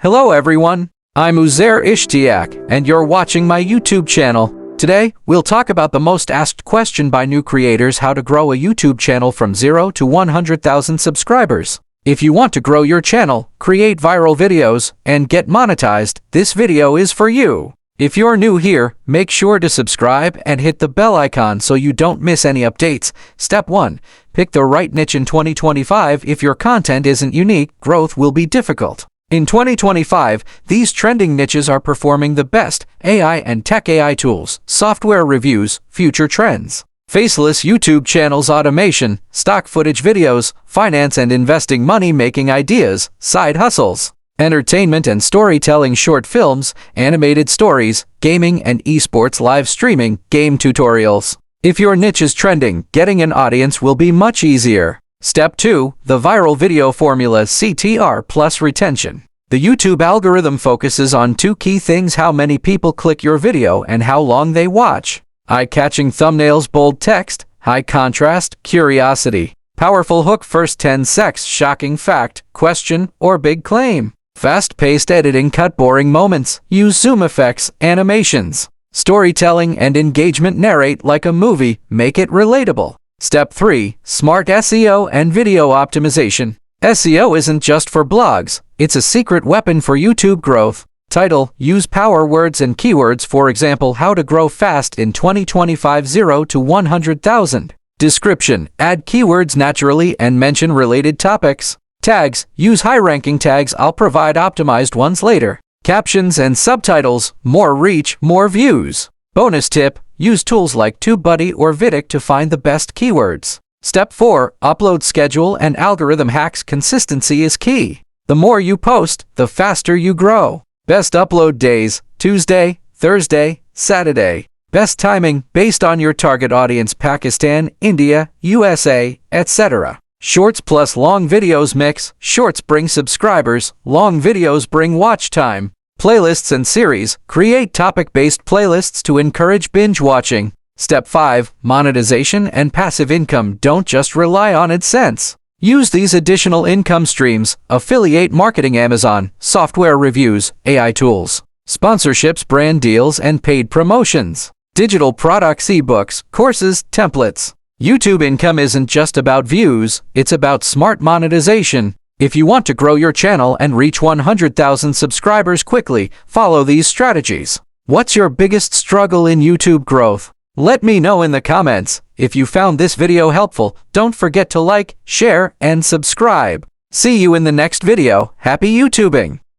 Hello everyone, I'm Uzair Ishtiaq and you're watching my YouTube channel. Today, we'll talk about the most asked question by new creators: how to grow a YouTube channel from 0 to 100,000 subscribers. If you want to grow your channel, create viral videos, and get monetized, this video is for you. If you're new here, make sure to subscribe and hit the bell icon so you don't miss any updates. Step 1. Pick the right niche in 2025. If your content isn't unique, growth will be difficult. In 2025, these trending niches are performing the best: AI and tech AI tools, software reviews, future trends, faceless YouTube channels, automation, stock footage videos, finance and investing, money-making ideas, side hustles, entertainment and storytelling, short films, animated stories, gaming and esports, live streaming, game tutorials. If your niche is trending, getting an audience will be much easier. Step 2. The viral video formula: CTR plus retention. The YouTube algorithm focuses on two key things: how many people click your video and how long they watch. Eye-catching thumbnails, bold text, high contrast, curiosity, powerful hook, first 10 seconds, shocking fact, question, or big claim. Fast-paced editing, cut boring moments, use zoom effects, animations. Storytelling and engagement, narrate like a movie, make it relatable. Step 3. Smart SEO and video optimization. SEO isn't just for blogs, it's a secret weapon for YouTube growth. Title: use power words and keywords, for example, how to grow fast in 2025 0 to 100,000. Description: add keywords naturally and mention related topics. Tags: use high-ranking tags, I'll provide optimized ones later. Captions and subtitles: more reach, more views. Bonus tip: use tools like TubeBuddy or Vidic to find the best keywords. Step 4. Upload schedule and algorithm hacks. Consistency is key. The more you post, the faster you grow. Best upload days: Tuesday, Thursday, Saturday. Best timing based on your target audience: Pakistan, India, USA, etc. Shorts plus long videos mix. Shorts bring subscribers, long videos bring watch time. Playlists and series: create topic-based playlists to encourage binge watching. Step 5. Monetization and passive income. Don't just rely on AdSense. Use these additional income streams: affiliate marketing, Amazon, software reviews, AI tools, sponsorships, brand deals, and paid promotions. Digital products, ebooks, courses, templates. YouTube income isn't just about views, it's about smart monetization. If you want to grow your channel and reach 100,000 subscribers quickly, follow these strategies. What's your biggest struggle in YouTube growth? Let me know in the comments. If you found this video helpful, don't forget to like, share, and subscribe. See you in the next video. Happy YouTubing!